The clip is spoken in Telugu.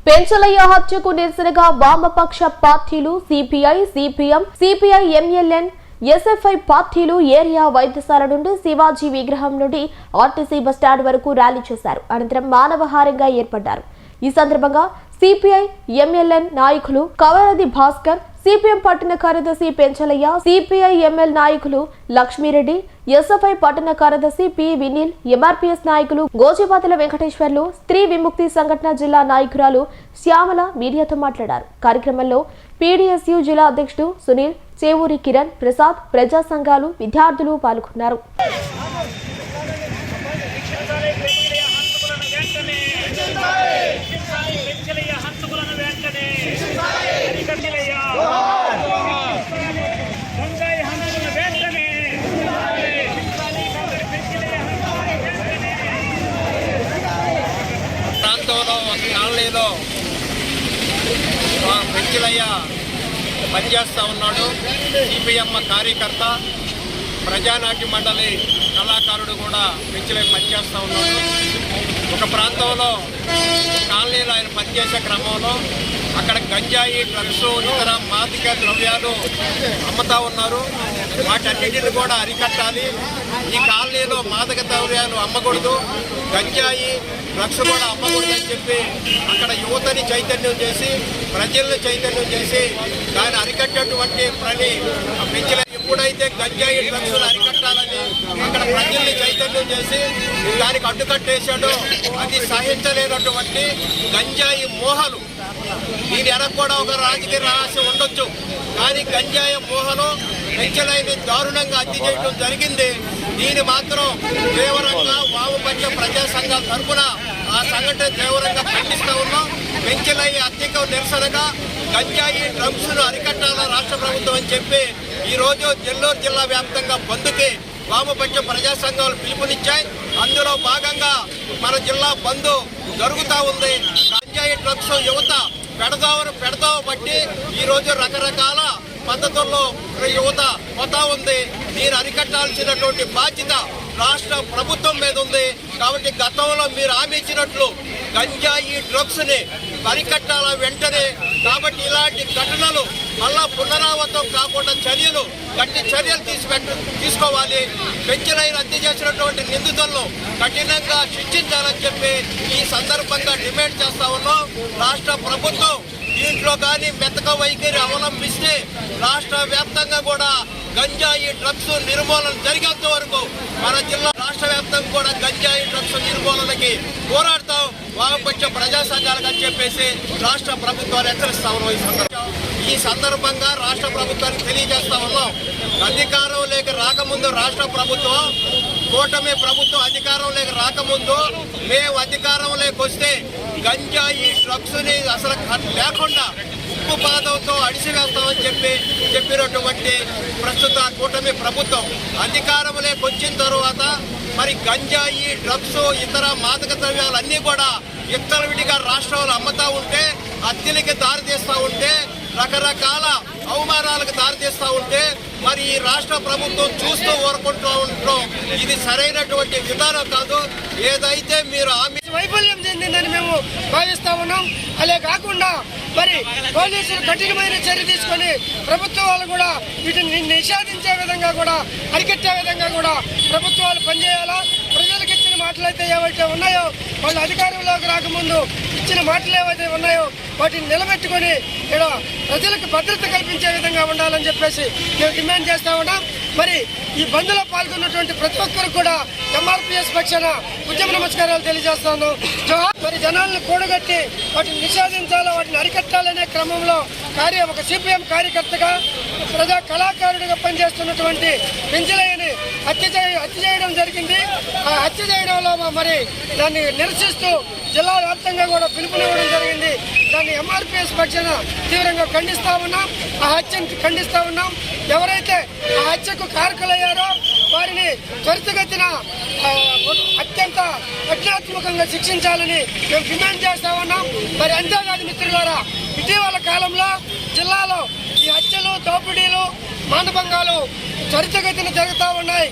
పెంచలయ్య హత్యకు నిరసనగా వామపక్ష పార్టీలు CPI, CPM, CPI MLN, SFI పార్టీలు ఏరియా వైద్యశాల నుండి శివాజీ విగ్రహం నుండి ఆర్టీసీ బస్టాండ్ వరకు ర్యాలీ చేశారు. అనంతరం మానవహారంగా ఏర్పడ్డారు. ఈ సందర్భంగా సిపిఐ ఎంఎల్ఎన్ నాయకులు కవరది భాస్కర్, సిపిఎం పట్టణ కార్యదర్శి పెంచలయ్య, సిపిఐ ఎంఎల్ నాయకులు లక్ష్మీరెడ్డి, ఎస్ఎఫ్ఐ పట్టణ కార్యదర్శి పి వినీల్, ఎంఆర్పీఎస్ నాయకులు గోజిపాతల వెంకటేశ్వర్లు, స్త్రీ విముక్తి సంఘటన జిల్లా నాయకురాలు శ్యామల మీడియాతో మాట్లాడారు. కార్యక్రమంలో పీడీఎస్యు జిల్లా అధ్యక్షుడు సునీల్, చేవూరి కిరణ్ ప్రసాద్, ప్రజా సంఘాలు, విద్యార్థులు పాల్గొన్నారు. కాలనీలో పెంచలయ్య పనిచేస్తూ ఉన్నాడు. సిపిఎం కార్యకర్త, ప్రజానాట్య మండలి కళాకారుడు కూడా పెంచలయ్య పనిచేస్తూ ఉన్నాడు. ఒక ప్రాంతంలో కాలనీలో ఆయన పనిచేసే క్రమంలో అక్కడ గంజాయి, డ్రగ్స్, ఇతర మాదక ద్రవ్యాలు అమ్ముతా ఉన్నారు. వాటన్నిటిని కూడా అరికట్టాలి. ఈ కాలనీలో మాదక ద్రవ్యాలు అమ్మకూడదు, గంజాయి, డ్రగ్స్ కూడా అమ్మకూడదని చెప్పి అక్కడ యువతని చైతన్యం చేసి, ప్రజల్ని చైతన్యం చేసి దాన్ని అరికట్టేటువంటి పని పెంచలే. ఎప్పుడైతే గంజాయి, డ్రగ్స్ అరికట్టాలని అక్కడ ప్రజల్ని చైతన్యం చేసి దానికి అడ్డుకట్టేశాడో అది సహించలేనటువంటి గంజాయి మోహలు. దీని వెనక కూడా ఒక రాజకీయ రహస్యం ఉండొచ్చు, కానీ గంజాయి మోహను పెంచలేని దారుణంగా హత్య చేయడం జరిగింది. దీన్ని మాత్రం తీవ్రంగా వామపక్ష ప్రజా సంఘాల తరఫున ఆ సంఘటన తీవ్రంగా ఖండిస్తూ ఉన్నాం. పెంచలయ్య హత్యకు నిరసనగా గంజాయి, డ్రగ్స్ ను అరికట్టాల రాష్ట్ర ప్రభుత్వం అని చెప్పి ఈరోజు నెల్లూరు జిల్లా వ్యాప్తంగా బంద్కి వామపక్ష ప్రజా సంఘాలు పిలుపునిచ్చాయి. అందులో భాగంగా మన జిల్లా బంద్ జరుగుతూ ఉంది. గంజాయి, డ్రగ్స్ యువత పెడదావు బట్టి ఈరోజు రకరకాల పద్ధతుల్లో యువత పోతా ఉంది. మీరు అరికట్టాల్సినటువంటి బాధ్యత రాష్ట్ర ప్రభుత్వం మీద ఉంది. కాబట్టి గతంలో మీరు హామీ ఇచ్చినట్లు గంజాయి, డ్రగ్స్ ని అరికట్టాల వెంటనే. కాబట్టి ఇలాంటి ఘటనలు మళ్ళా పునరావృతం కాకుండా గట్టి చర్యలు తీసుకోవాలి. పెంచలయ్య హత్య చేసినటువంటి నిందితులను కఠినంగా శిక్షించాలని చెప్పి ఈ సందర్భంగా డిమాండ్ చేస్తా ఉన్నాం. రాష్ట్ర ప్రభుత్వం దీంట్లో కానీ మెతక వైఖరి అవలంబిస్తే రాష్ట్ర వ్యాప్తంగా కూడా గంజాయి, డ్రగ్స్ నిర్మూలన జరిగేంత వరకు మన జిల్లా రాష్ట్ర వ్యాప్తంగా కూడా గంజాయి, డ్రగ్స్ నిర్మూలనకి పోరాడతాం వామపక్ష ప్రజా సంఘాలుగా చెప్పేసి రాష్ట్ర ప్రభుత్వాన్ని హెచ్చరిస్తా ఉన్నాం. ఈ సందర్భంగా రాష్ట్ర ప్రభుత్వానికి తెలియజేస్తా ఉన్నాం, అధికారంలోకి రాకముందు రాష్ట్ర ప్రభుత్వం, కూటమి ప్రభుత్వం అధికారంలోకి రాకముందు మేము అధికారంలోకి వస్తే గంజాయి, డ్రగ్స్ ని అసలు లేకుండా ఉప్పు పాదంతో అడిసివేస్తామని చెప్పినటువంటి ప్రస్తుత కూటమి ప్రభుత్వం అధికారంలోకి వచ్చిన తరువాత మరి గంజాయి, డ్రగ్స్, ఇతర మాదక ద్రవ్యాలన్నీ కూడా విడిగా రాష్ట్రాలు అమ్ముతా ఉంటే, హత్యలకి దారితీస్తూ ఉంటే, రకరకాల అవమానాలకు దారితీస్తూ ఉంటే మరి ఈ రాష్ట్ర ప్రభుత్వం చూస్తూ ఊరుకుంటూ ఉండటం ఇది సరైనటువంటి విధానం కాదు. ఏదైతే మీరు వైఫల్యం చెందిందని మేము భావిస్తా ఉన్నాం. అలా కాకుండా మరి పోలీసులు కఠినమైన చర్య తీసుకొని ప్రభుత్వాలు కూడా వీటిని నిషేధించే విధంగా కూడా, అరికట్టే విధంగా కూడా ప్రభుత్వాలు పనిచేయాలా. ప్రజలకు ఇచ్చిన మాటలు అయితే ఏవైతే ఉన్నాయో, వాళ్ళు అధికారంలోకి రాకముందు ఇచ్చిన మాటలు ఏవైతే ఉన్నాయో వాటిని నిలబెట్టుకొని ఇక్కడ ప్రజలకు భద్రత కల్పించే విధంగా ఉండాలని చెప్పేసి మేము డిమాండ్ చేస్తా ఉన్నాం. మరి ఈ బంద్లో పాల్గొన్నటువంటి ప్రతి ఒక్కరు కూడా ఎంఆర్పీఎస్ పక్షాన ఉద్యమ నమస్కారాలు తెలియజేస్తాను. మరి జనాలను కూడగట్టి వాటిని నిషేధించాలా, వాటిని అరికట్టాలనే క్రమంలో ఒక సిపిఎం కార్యకర్తగా, ప్రజా కళాకారుడిగా పనిచేస్తున్నటువంటి పెంచలయ్యని హత్య చేయడం జరిగింది. ఆ హత్య చేయడంలో మరి దాన్ని నిరసిస్తూ జిల్లా వ్యాప్తంగా కూడా పిలుపునివ్వడం జరిగింది. దాన్ని ఎంఆర్పీఎస్ పక్షాన తీవ్రంగా ఖండిస్తా ఉన్నాం. ఆ హత్యను ఖండిస్తా ఉన్నాం. ఎవరైతే ఆ హత్యకు కారకులయ్యారో వారిని త్వరితగతిన అత్యంత కఠినాత్మకంగా శిక్షించాలని మేము డిమాండ్ చేస్తా ఉన్నాం. మరి అంతేకాదు మిత్రులారా, ఇటీవల కాలంలో జిల్లాలో ఈ హత్యలు, దోపిడీలు, మానభంగాలు త్వరితగతిన జరుగుతూ ఉన్నాయి.